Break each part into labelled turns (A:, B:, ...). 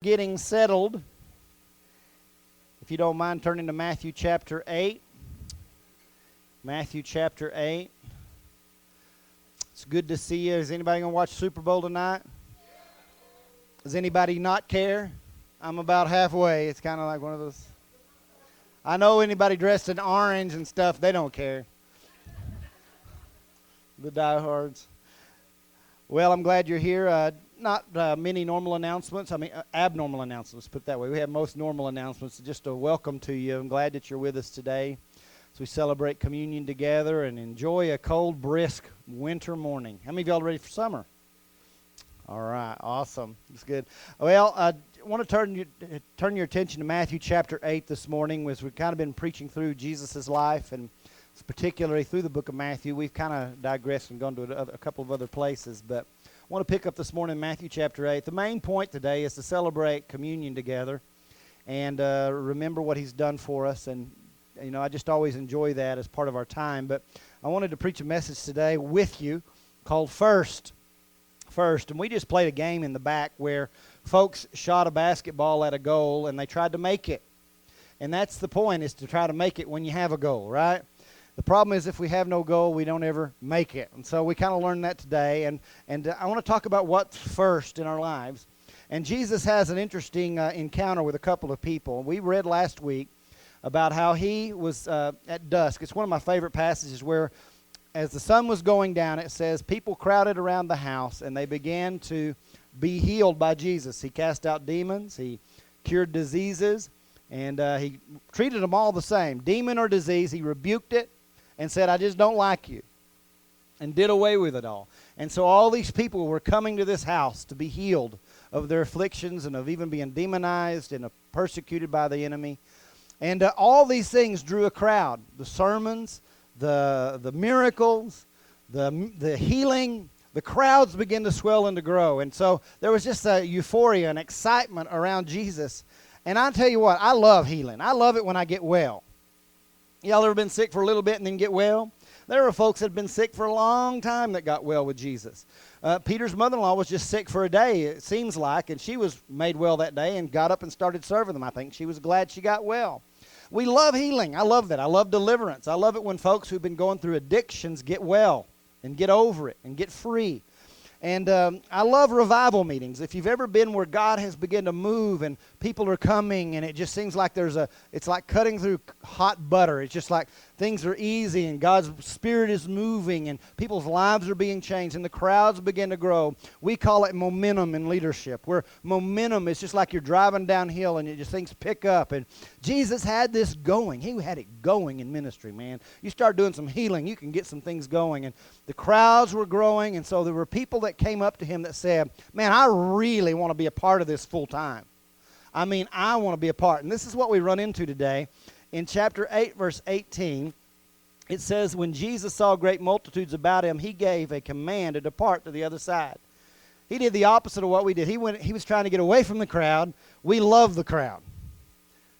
A: Getting settled, if you don't mind turning to Matthew chapter 8. Matthew chapter 8. It's good to see you. Is anybody going to watch Super Bowl tonight? Does anybody not care? I'm about halfway. It's kind of like one of those. I know anybody dressed in orange and stuff, they don't care. The diehards. Well, I'm glad you're here. Not many normal announcements. Abnormal announcements, put it that way. We have most normal announcements. Just a welcome to you. I'm glad that you're with us today as we celebrate communion together and enjoy a cold, brisk winter morning. How many of y'all are ready for summer? All right, awesome. That's good. Well, I want to turn your attention to Matthew chapter 8 this morning, as we've kind of been preaching through Jesus' life, and particularly through the book of Matthew. We've kind of digressed and gone to a couple of other places, but I want to pick up this morning in Matthew chapter 8. The main point today is to celebrate communion together and remember what he's done for us. And, you know, I just always enjoy that as part of our time. But I wanted to preach a message today with you called First. First. And we just played a game in the back where folks shot a basketball at a goal and they tried to make it. And that's the point, is to try to make it when you have a goal, right? The problem is if we have no goal, we don't ever make it. And so we kind of learned that today. And I want to talk about what's first in our lives. And Jesus has an interesting encounter with a couple of people. We read last week about how he was at dusk. It's one of my favorite passages where as the sun was going down, it says, people crowded around the house and they began to be healed by Jesus. He cast out demons. He cured diseases. And he treated them all the same. Demon or disease, he rebuked it and said, I just don't like you, and did away with it all. And so all these people were coming to this house to be healed of their afflictions and of even being demonized and persecuted by the enemy. And all these things drew a crowd. The sermons, the miracles, the healing, the crowds began to swell and to grow. And so there was just a euphoria and excitement around Jesus. And I'll tell you what, I love healing. I love it when I get well. Y'all ever been sick for a little bit and then get well? There are folks that have been sick for a long time that got well with Jesus. Peter's mother-in-law was just sick for a day, it seems like, and she was made well that day and got up and started serving them. I think she was glad she got well. We love healing. I love that. I love deliverance. I love it when folks who've been going through addictions get well and get over it and get free. And I love revival meetings. If you've ever been where God has begun to move and people are coming and it just seems like it's like cutting through hot butter. It's just like things are easy and God's Spirit is moving and people's lives are being changed and the crowds begin to grow. We call it momentum in leadership, where momentum is just like you're driving downhill and things pick up. And Jesus had this going. He had it going in ministry, man. You start doing some healing, you can get some things going. And the crowds were growing, and so there were people that came up to him that said, man, I really want to be a part of this full time. I mean, I want to be a part. And this is what we run into today. In chapter 8, verse 18, it says, when Jesus saw great multitudes about him, he gave a command to depart to the other side. He did the opposite of what we did. He was trying to get away from the crowd. We love the crowd.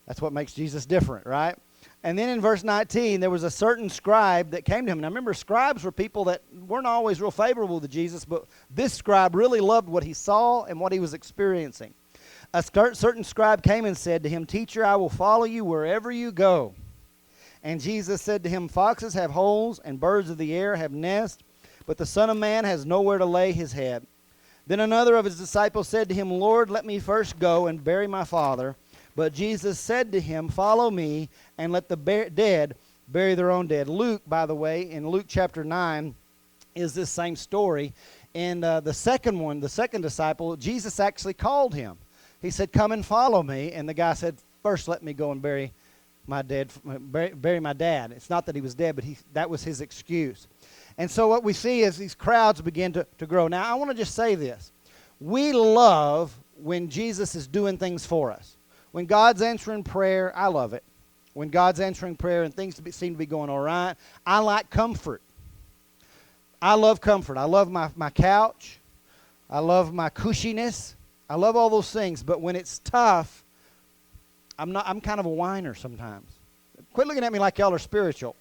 A: That's what makes Jesus different, right? And then in verse 19, there was a certain scribe that came to him. Now remember, scribes were people that weren't always real favorable to Jesus, but this scribe really loved what he saw and what he was experiencing. A certain scribe came and said to him, Teacher, I will follow you wherever you go. And Jesus said to him, Foxes have holes and birds of the air have nests, but the Son of Man has nowhere to lay his head. Then another of his disciples said to him, Lord, let me first go and bury my father. But Jesus said to him, Follow me, and let the dead bury their own dead. Luke, by the way, in Luke chapter 9, is this same story. And the second disciple, Jesus actually called him. He said, Come and follow me. And the guy said, First let me go and bury my dad. It's not that he was dead, but that was his excuse. And so what we see is these crowds begin to grow. Now, I want to just say this. We love when Jesus is doing things for us. When God's answering prayer, I love it. When God's answering prayer and things seem to be going all right, I like comfort. I love comfort. I love my couch. I love my cushiness. I love all those things. But when it's tough, I'm kind of a whiner sometimes. Quit looking at me like y'all are spiritual.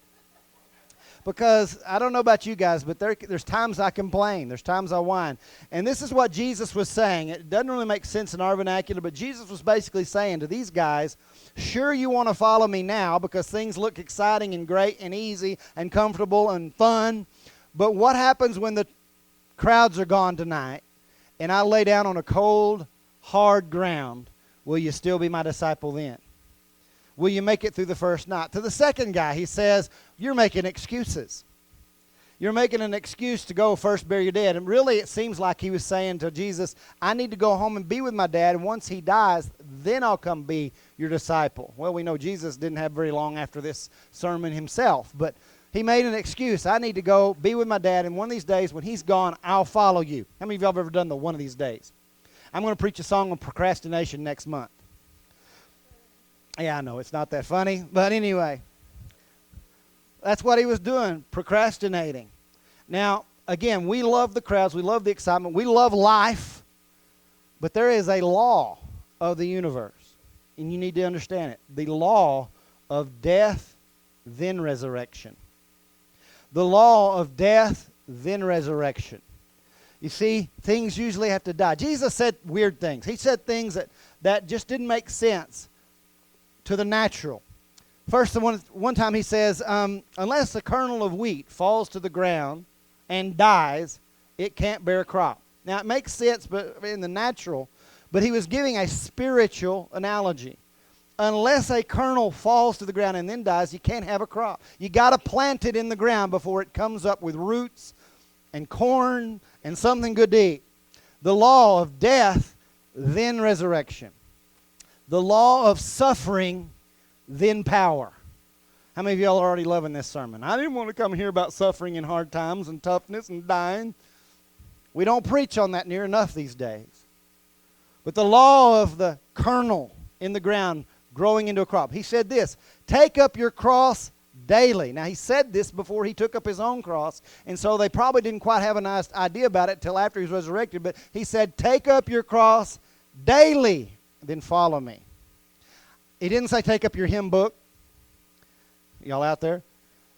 A: because I don't know about you guys, but there's times I complain. There's times I whine. And this is what Jesus was saying. It doesn't really make sense in our vernacular, but Jesus was basically saying to these guys, sure, you want to follow me now because things look exciting and great and easy and comfortable and fun, but what happens when the crowds are gone tonight and I lay down on a cold, hard ground? Will you still be my disciple then? Will you make it through the first night? To the second guy, he says, you're making excuses. You're making an excuse to go first bury your dad. And really, it seems like he was saying to Jesus, I need to go home and be with my dad, and once he dies, then I'll come be your disciple. Well, we know Jesus didn't have very long after this sermon himself, but he made an excuse. I need to go be with my dad, and one of these days when he's gone, I'll follow you. How many of y'all have ever done the one of these days? I'm going to preach a song on procrastination next month. Yeah, I know, it's not that funny, but anyway, that's what he was doing, procrastinating. Now, again, we love the crowds, we love the excitement, we love life, but there is a law of the universe, and you need to understand it. The law of death, then resurrection. The law of death, then resurrection. You see, things usually have to die. Jesus said weird things. He said things that just didn't make sense to the natural. First, one time he says, unless a kernel of wheat falls to the ground and dies, it can't bear a crop. Now, it makes sense but in the natural, but he was giving a spiritual analogy. Unless a kernel falls to the ground and then dies, you can't have a crop. You got to plant it in the ground before it comes up with roots and corn and something good to eat. The law of death, then resurrection. The law of suffering, then power. How many of y'all are already loving this sermon? I didn't want to come here about suffering and hard times and toughness and dying. We don't preach on that near enough these days. But the law of the kernel in the ground growing into a crop. He said this, take up your cross daily. Now, he said this before he took up his own cross, and so they probably didn't quite have a nice idea about it until after he was resurrected, but he said, take up your cross daily, then follow me. He didn't say take up your hymn book. Y'all out there?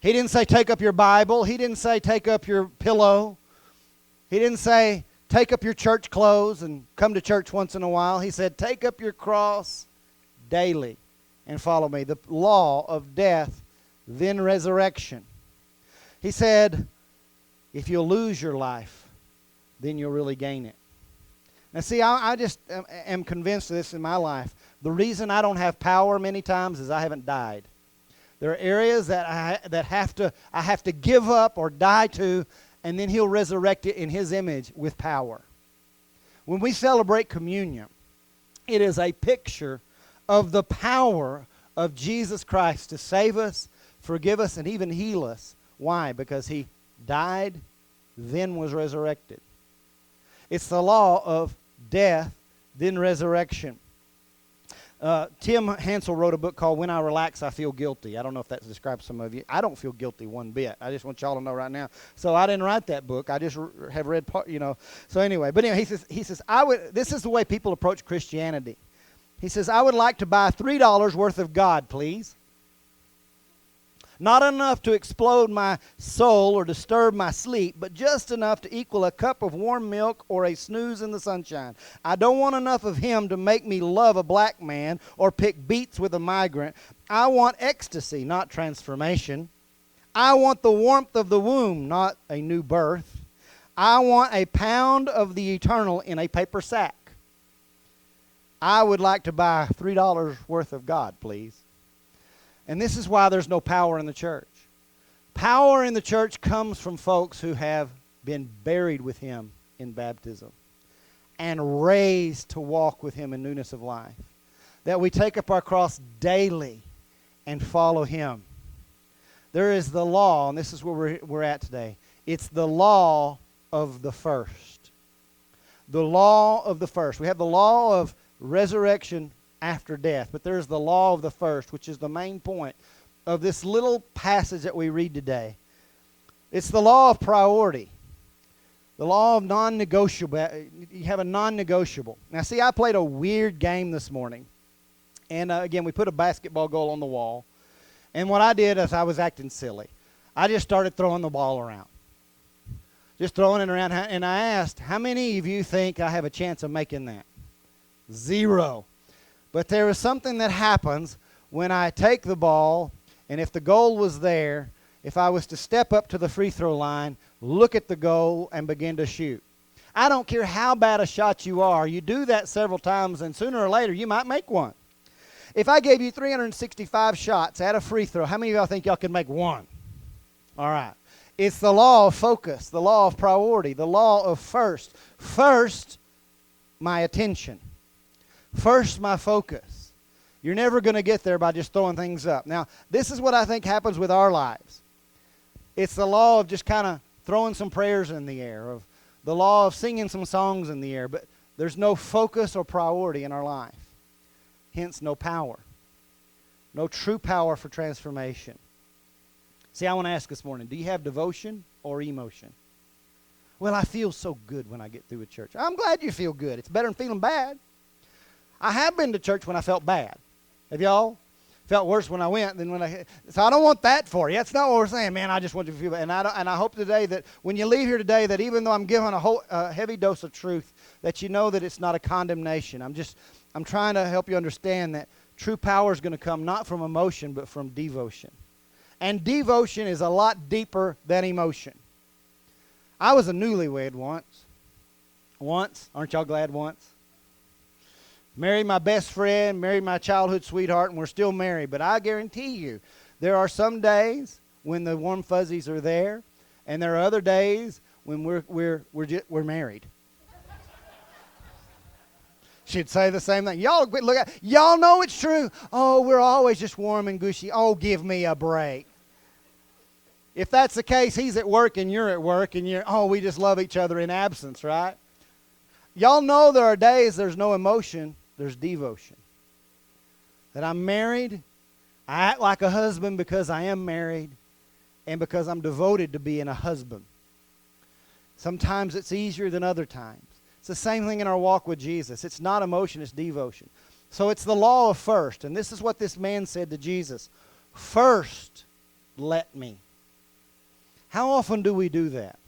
A: He didn't say take up your Bible. He didn't say take up your pillow. He didn't say take up your church clothes and come to church once in a while. He said take up your cross daily and follow me. The law of death, then resurrection. He said, if you'll lose your life, then you'll really gain it. Now see, I just am convinced of this in my life. The reason I don't have power many times is I haven't died. There are areas that I have to give up or die to, and then he'll resurrect it in his image with power. When we celebrate communion, it is a picture of the power of Jesus Christ to save us, forgive us, and even heal us. Why? Because he died, then was resurrected. It's the law of death, then resurrection. Tim Hansel wrote a book called When I Relax, I Feel Guilty. I don't know if that describes some of you. I don't feel guilty one bit. I just want y'all to know right now. So I didn't write that book. I just have read part, So anyway, but anyway, he says, this is the way people approach Christianity. He says, I would like to buy $3 worth of God, please. Not enough to explode my soul or disturb my sleep, but just enough to equal a cup of warm milk or a snooze in the sunshine. I don't want enough of him to make me love a black man or pick beets with a migrant. I want ecstasy, not transformation. I want the warmth of the womb, not a new birth. I want a pound of the eternal in a paper sack. I would like to buy $3 worth of God, please. And this is why there's no power in the church. Power in the church comes from folks who have been buried with him in baptism and raised to walk with him in newness of life. That we take up our cross daily and follow him. There is the law, and this is where we're at today. It's the law of the first. The law of the first. We have the law of resurrection after death, but there's the law of the first, which is the main point of this little passage that we read today. It's the law of priority, the law of non-negotiable. You have a non-negotiable. Now see, I played a weird game this morning, and again, we put a basketball goal on the wall, and what I did is I was acting silly. I just started throwing the ball around. Just throwing it around. And I asked, how many of you think I have a chance of making that? 0. But there is something that happens when I take the ball, and if the goal was there, if I was to step up to the free throw line, look at the goal, and begin to shoot. I don't care how bad a shot you are. You do that several times, and sooner or later, you might make one. If I gave you 365 shots at a free throw, how many of y'all think y'all could make one? All right. It's the law of focus, the law of priority, the law of first. First, my attention. First, my focus. You're never going to get there by just throwing things up. Now, this is what I think happens with our lives. It's the law of just kind of throwing some prayers in the air, of the law of singing some songs in the air, but there's no focus or priority in our life. Hence, no power. No true power for transformation. See, I want to ask this morning, do you have devotion or emotion? Well, I feel so good when I get through with church. I'm glad you feel good. It's better than feeling bad. I have been to church when I felt bad. Have y'all? Felt worse when I went than when I... So I don't want that for you. That's not what we're saying. Man, I just want you to feel bad. And I hope today that when you leave here today, that even though I'm giving a heavy dose of truth, that you know that it's not a condemnation. I'm trying to help you understand that true power is going to come not from emotion, but from devotion. And devotion is a lot deeper than emotion. I was a newlywed once. Aren't y'all glad once? Married my best friend, married my childhood sweetheart, and we're still married. But I guarantee you, there are some days when the warm fuzzies are there, and there are other days when we're married. She'd say the same thing. Y'all know it's true. Oh, we're always just warm and gushy. Oh, give me a break. If that's the case, he's at work and you're at work, and we just love each other in absence, right? Y'all know there are days there's no emotion, there's devotion. That I'm married, I act like a husband because I am married, and because I'm devoted to being a husband. Sometimes it's easier than other times. It's the same thing in our walk with Jesus. It's not emotion, it's devotion. So it's the law of first. And this is what this man said to Jesus. First, let me. How often do we do that?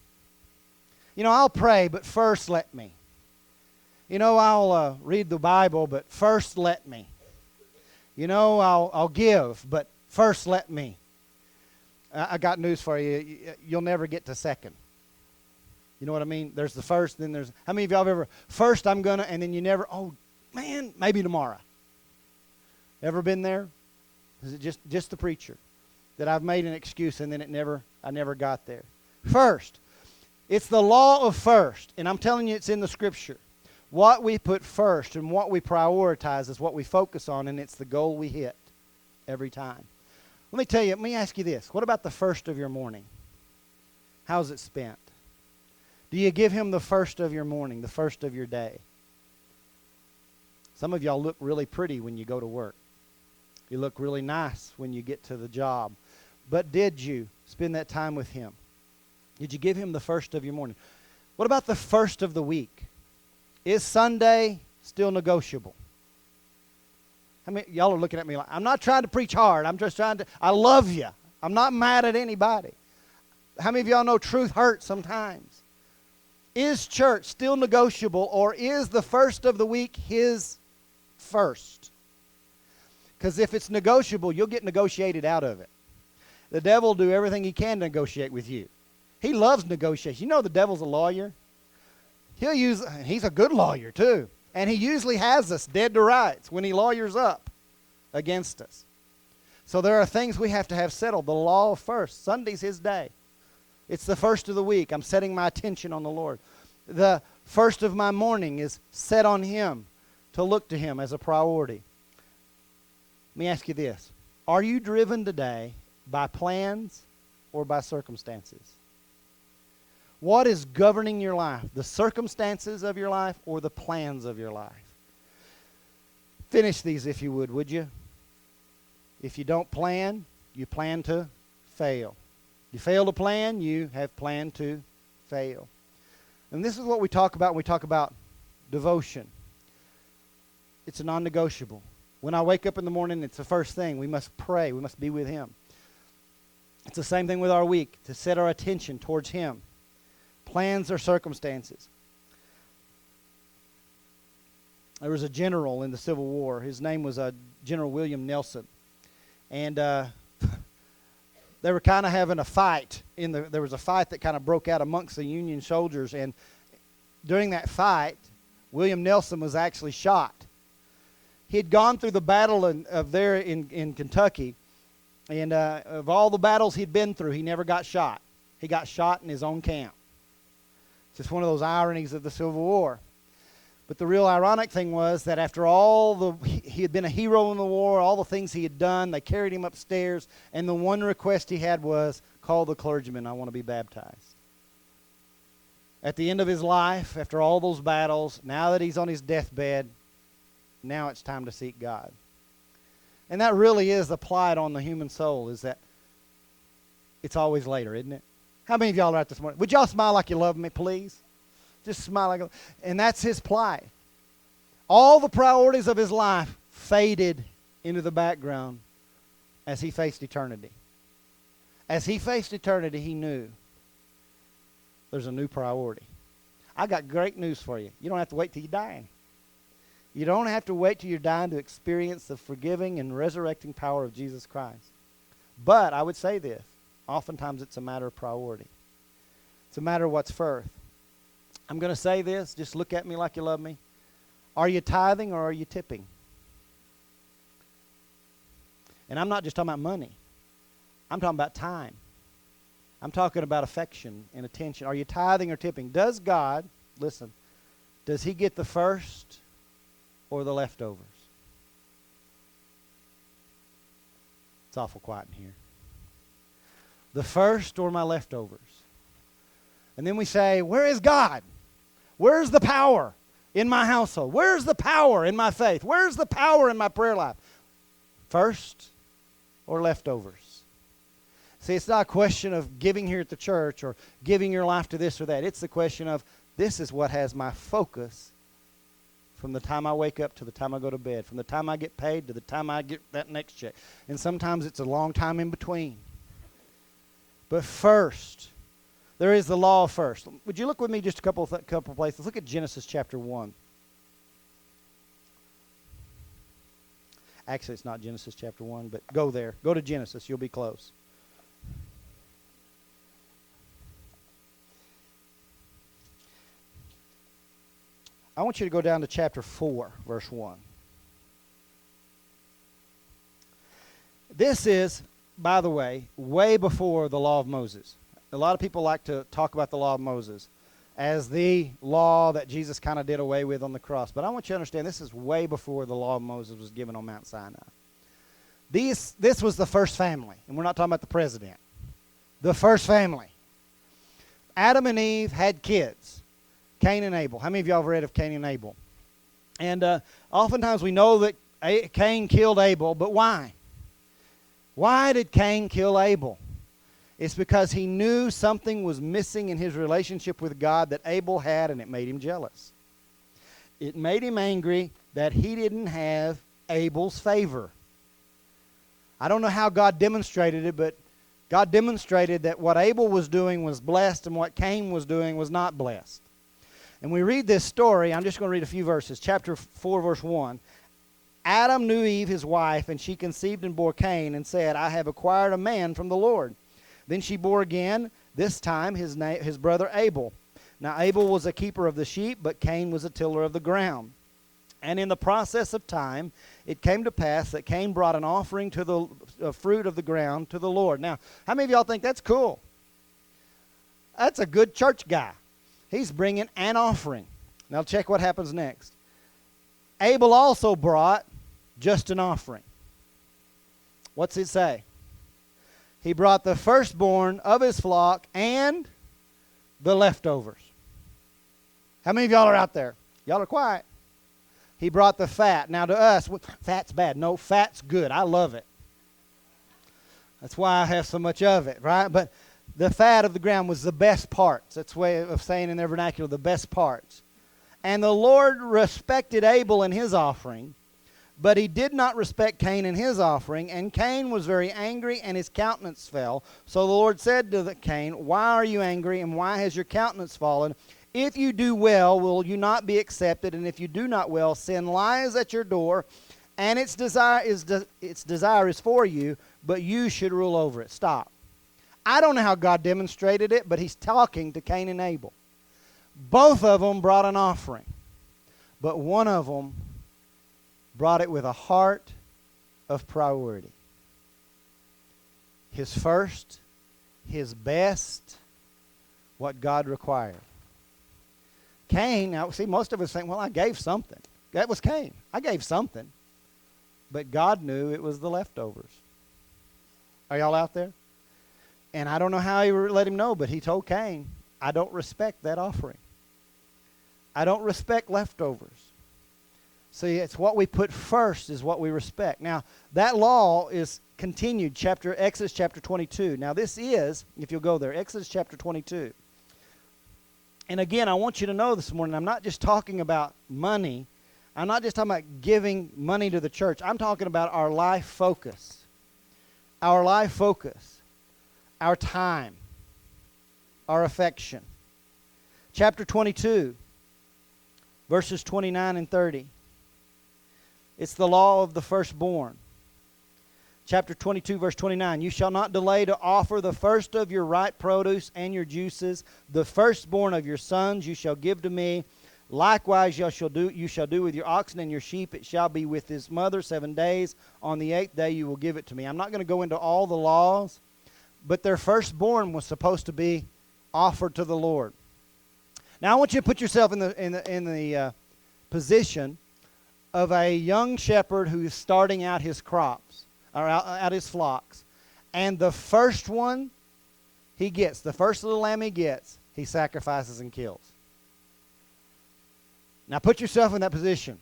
A: I'll pray, but first let me. I'll read the Bible, but first let me. I'll give, but first let me. I got news for you. You'll never get to second. You know what I mean? There's the first, then there's... How many of y'all have ever... First I'm going to, and then you never... Oh, man, maybe tomorrow. Ever been there? Is it just the preacher? That I've made an excuse, and then I never got there. First. It's the law of first. And I'm telling you, it's in the Scripture. What we put first and what we prioritize is what we focus on, and it's the goal we hit every time. Let me ask you this. What about the first of your morning? How's it spent? Do you give him the first of your morning, the first of your day? Some of y'all look really pretty when you go to work. You look really nice when you get to the job. But did you spend that time with him? Did you give him the first of your morning? What about the first of the week? Is Sunday still negotiable? I mean, y'all are looking at me like, I'm not trying to preach hard. I'm just I love you. I'm not mad at anybody. How many of y'all know truth hurts sometimes? Is church still negotiable, or is the first of the week his first? Because if it's negotiable, you'll get negotiated out of it. The devil will do everything he can to negotiate with you. He loves negotiation. You know the devil's a lawyer? He's a good lawyer too. And he usually has us dead to rights when he lawyers up against us. So there are things we have to have settled. The law of first. Sunday's his day. It's the first of the week. I'm setting my attention on the Lord. The first of my morning is set on him, to look to him as a priority. Let me ask you this. Are you driven today by plans or by circumstances? What is governing your life? The circumstances of your life or the plans of your life? Finish these if you would you? If you don't plan, you plan to fail. You fail to plan, you have planned to fail. And this is what we talk about when we talk about devotion. It's a non-negotiable. When I wake up in the morning, it's the first thing. We must pray. We must be with him. It's the same thing with our week, to set our attention towards Him. Plans or circumstances. There was a general in the Civil War. His name was General William Nelson. And they were kind of having a fight. There was a fight that kind of broke out amongst the Union soldiers. And during that fight, William Nelson was actually shot. He had gone through the battle there in Kentucky. And of all the battles he'd been through, he never got shot. He got shot in his own camp. It's just one of those ironies of the Civil War. But the real ironic thing was that after he had been a hero in the war, all the things he had done, they carried him upstairs, and the one request he had was, call the clergyman, I want to be baptized. At the end of his life, after all those battles, now that he's on his deathbed, now it's time to seek God. And that really is the plight on the human soul, is that it's always later, isn't it? How many of y'all are out this morning? Would y'all smile like you love me, please? Just smile like, and that's his plight. All the priorities of his life faded into the background as he faced eternity. As he faced eternity, he knew there's a new priority. I got great news for you. You don't have to wait till you're dying. You don't have to wait till you're dying to experience the forgiving and resurrecting power of Jesus Christ. But I would say this. Oftentimes it's a matter of priority. It's a matter of what's first. I'm going to say this. Just look at me like you love me. Are you tithing or are you tipping? And I'm not just talking about money. I'm talking about time. I'm talking about affection and attention. Are you tithing or tipping? Does God, listen, does He get the first or the leftovers? It's awful quiet in here. The first or my leftovers? And then we say, where is God? Where's the power in my household? Where's the power in my faith? Where's the power in my prayer life? First or leftovers? See, it's not a question of giving here at the church or giving your life to this or that. It's the question of, this is what has my focus from the time I wake up to the time I go to bed, from the time I get paid to the time I get that next check. And sometimes it's a long time in between. But first, there is the law of first. Would you look with me just a couple places? Look at Genesis chapter 1. Actually, it's not Genesis chapter 1, but go there. Go to Genesis. You'll be close. I want you to go down to chapter 4, verse 1. This is, by the way, way before the law of Moses. A lot of people like to talk about the law of Moses as the law that Jesus kind of did away with on the cross. But I want you to understand this is way before the law of Moses was given on Mount Sinai. This was the first family, and we're not talking about the president. The first family. Adam and Eve had kids, Cain and Abel. How many of y'all have read of Cain and Abel? And oftentimes we know that Cain killed Abel, but why? Why did Cain kill Abel? It's because he knew something was missing in his relationship with God that Abel had, and it made him jealous. It made him angry that he didn't have Abel's favor. I don't know how God demonstrated it, but God demonstrated that what Abel was doing was blessed and what Cain was doing was not blessed. And we read this story. I'm just going to read a few verses. Chapter 4, verse 1. Adam knew Eve, his wife, and she conceived and bore Cain and said, I have acquired a man from the Lord. Then she bore again, this time his brother Abel. Now Abel was a keeper of the sheep, but Cain was a tiller of the ground. And in the process of time, it came to pass that Cain brought an offering to the fruit of the ground to the Lord. Now, how many of y'all think that's cool? That's a good church guy. He's bringing an offering. Now check what happens next. Abel also brought just an offering. What's it say? He brought the firstborn of his flock and the leftovers. How many of y'all are out there? Y'all are quiet. He brought the fat. Now to us, fat's bad. No, fat's good. I love it. That's why I have so much of it, right? But the fat of the ground was the best parts. That's a way of saying in their vernacular, the best parts. And the Lord respected Abel and his offering, But he did not respect Cain and his offering, and Cain was very angry, and his countenance fell. So the Lord said to Cain, why are you angry, and why has your countenance fallen? If you do well, will you not be accepted? And if you do not well, sin lies at your door, and its desire is for you, but you should rule over it. Stop. I don't know how God demonstrated it, but he's talking to Cain and Abel. Both of them brought an offering, but one of them brought it with a heart of priority. His first, his best, what God required. Cain, now see, most of us think, well, I gave something. That was Cain. I gave something. But God knew it was the leftovers. Are y'all out there? And I don't know how he let him know, but he told Cain, I don't respect that offering. I don't respect leftovers. See, it's what we put first is what we respect. Now, that law is continued, Exodus chapter 22. Now, this is, if you'll go there, Exodus chapter 22. And again, I want you to know this morning, I'm not just talking about money. I'm not just talking about giving money to the church. I'm talking about our life focus. Our life focus. Our time. Our affection. Chapter 22, verses 29 and 30. It's the law of the firstborn. Chapter 22, verse 29. You shall not delay to offer the first of your ripe produce and your juices. The firstborn of your sons you shall give to me. Likewise you shall do with your oxen and your sheep. It shall be with his mother 7 days. On the 8th day you will give it to me. I'm not going to go into all the laws, but their firstborn was supposed to be offered to the Lord. Now I want you to put yourself in the position of a young shepherd who is starting out his crops, or out his flocks. And the first one he gets, the first little lamb he gets, he sacrifices and kills. Now put yourself in that position.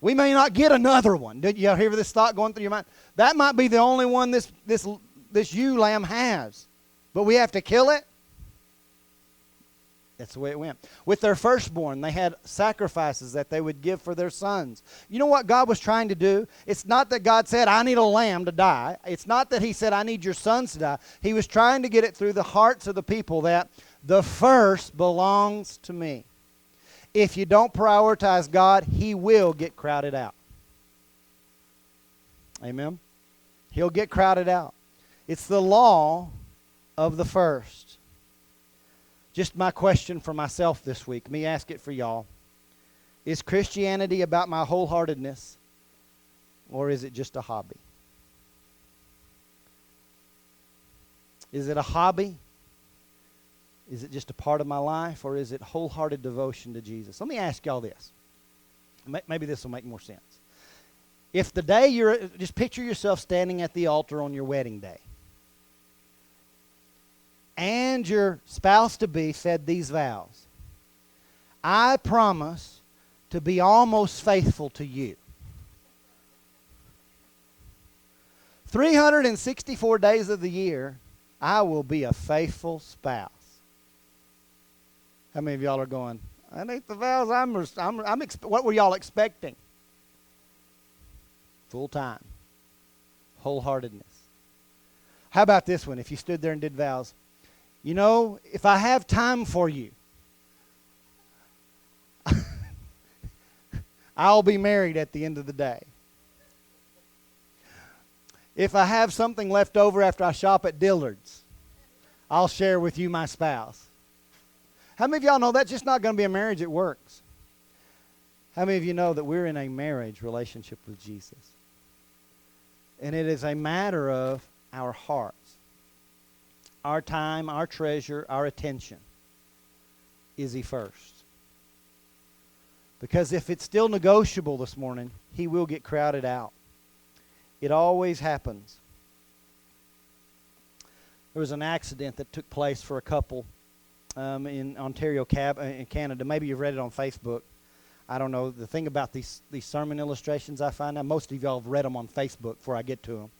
A: We may not get another one. Did you hear this thought going through your mind? That might be the only one this ewe lamb has. But we have to kill it? That's the way it went. With their firstborn, they had sacrifices that they would give for their sons. You know what God was trying to do? It's not that God said, I need a lamb to die. It's not that he said, I need your sons to die. He was trying to get it through the hearts of the people that the first belongs to me. If you don't prioritize God, he will get crowded out. Amen? He'll get crowded out. It's the law of the first. Just my question for myself this week. Let me ask it for y'all. Is Christianity about my wholeheartedness, or is it just a hobby? Is it a hobby? Is it just a part of my life, or is it wholehearted devotion to Jesus? Let me ask y'all this. Maybe this will make more sense. If the day just picture yourself standing at the altar on your wedding day, and your spouse-to-be said these vows. I promise to be almost faithful to you. 364 days of the year, I will be a faithful spouse. How many of y'all are going, that ain't the vows what were y'all expecting? Full time. Wholeheartedness. How about this one? If you stood there and did vows, you know, if I have time for you, I'll be married at the end of the day. If I have something left over after I shop at Dillard's, I'll share with you my spouse. How many of y'all know that's just not going to be a marriage that works? How many of you know that we're in a marriage relationship with Jesus? And it is a matter of our hearts. Our time, our treasure, our attention. Is he first? Because if it's still negotiable this morning, he will get crowded out. It always happens. There was an accident that took place for a couple in Ontario, in Canada. Maybe you've read it on Facebook. I don't know. The thing about these sermon illustrations I find out, most of y'all have read them on Facebook before I get to them.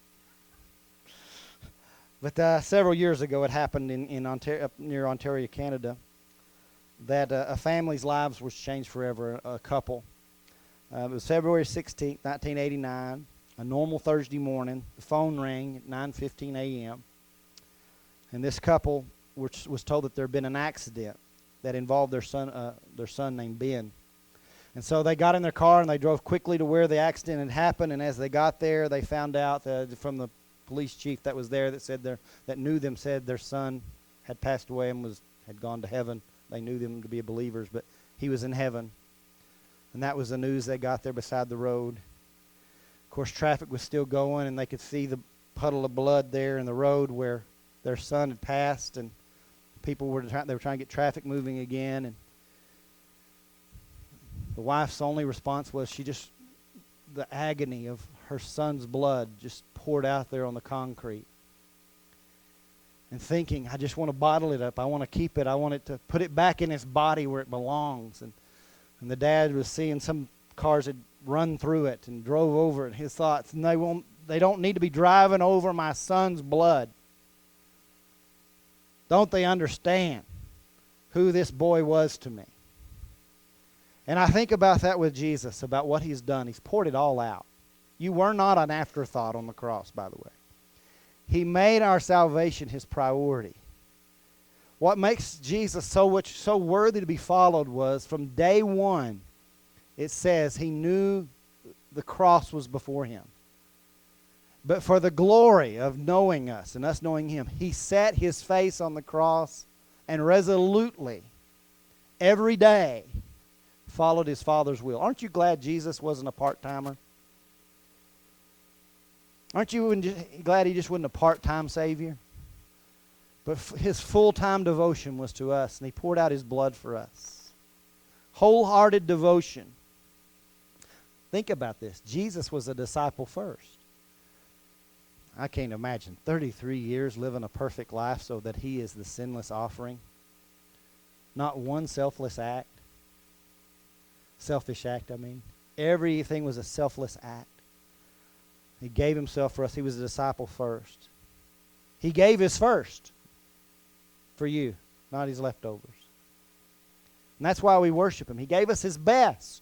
A: But several years ago, it happened in Ontario, up near Ontario, Canada, that a family's lives was changed forever. A couple It was February 16th, 1989, a normal Thursday morning. The phone rang at 9:15 a.m., and this couple was told that there had been an accident that involved their son named Ben. And so they got in their car and they drove quickly to where the accident had happened. And as they got there, they found out from the police chief that was there that knew them said their son had passed away and had gone to heaven. They knew them to be believers, but he was in heaven. And that was the news they got there beside the road. Of course, traffic was still going, and they could see the puddle of blood there in the road where their son had passed, and people were trying to get traffic moving again. And the wife's only response was the agony of her son's blood just poured out there on the concrete. And thinking, I just want to bottle it up. I want to keep it. I want it to put it back in its body where it belongs. And the dad was seeing some cars had run through it and drove over it. And his thoughts, they don't need to be driving over my son's blood. Don't they understand who this boy was to me? And I think about that with Jesus, about what he's done. He's poured it all out. You were not an afterthought on the cross, by the way. He made our salvation his priority. What makes Jesus so worthy to be followed was from day one, it says he knew the cross was before him. But for the glory of knowing us and us knowing him, he set his face on the cross and resolutely, every day, followed his Father's will. Aren't you glad Jesus wasn't a part-timer? Aren't you glad he just wasn't a part-time Savior? But his full-time devotion was to us, and he poured out his blood for us. Wholehearted devotion. Think about this. Jesus was a disciple first. I can't imagine 33 years living a perfect life so that he is the sinless offering. Not one selfish act. Everything was a selfless act. He gave himself for us. He was a disciple first. He gave his first for you, not his leftovers. And that's why we worship him. He gave us his best.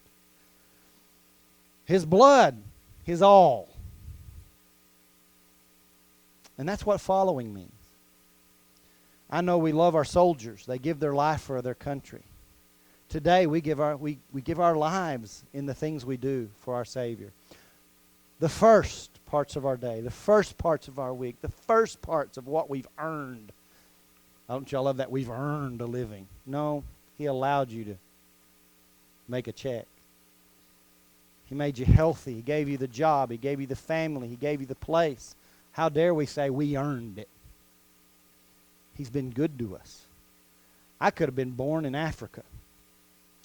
A: His blood, his all. And that's what following means. I know we love our soldiers. They give their life for their country. Today we give our lives in the things we do for our Savior. The first parts of our day, the first parts of our week, the first parts of what we've earned. Don't y'all love that? We've earned a living. No, he allowed you to make a check. He made you healthy. He gave you the job. He gave you the family. He gave you the place. How dare we say we earned it? He's been good to us. I could have been born in Africa.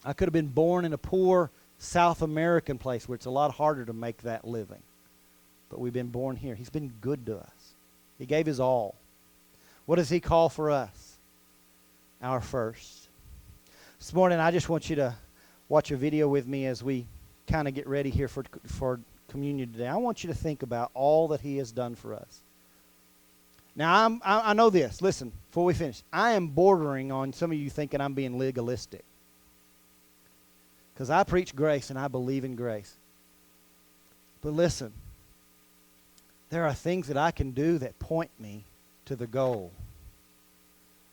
A: I could have been born in a poor South American place where it's a lot harder to make that living. But we've been born here. He's been good to us. He gave his all. What does he call for us? Our first. This morning I just want you to watch a video with me as we kind of get ready here for communion today. I want you to think about all that he has done for us. Now, I know this. Listen, before we finish, I am bordering on some of you thinking I'm being legalistic. Because I preach grace and I believe in grace. But listen, there are things that I can do that point me to the goal,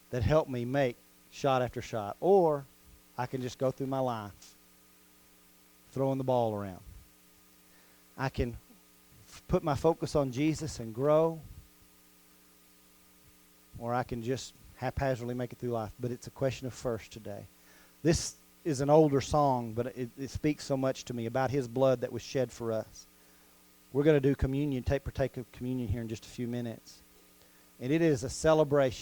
A: that help me make shot after shot. Or I can just go through my life throwing the ball around. I can put my focus on Jesus and grow, or I can just haphazardly make it through life. But it's a question of first today. This is an older song, but it speaks so much to me about his blood that was shed for us. We're going to do communion, partake of communion here in just a few minutes. And it is a celebration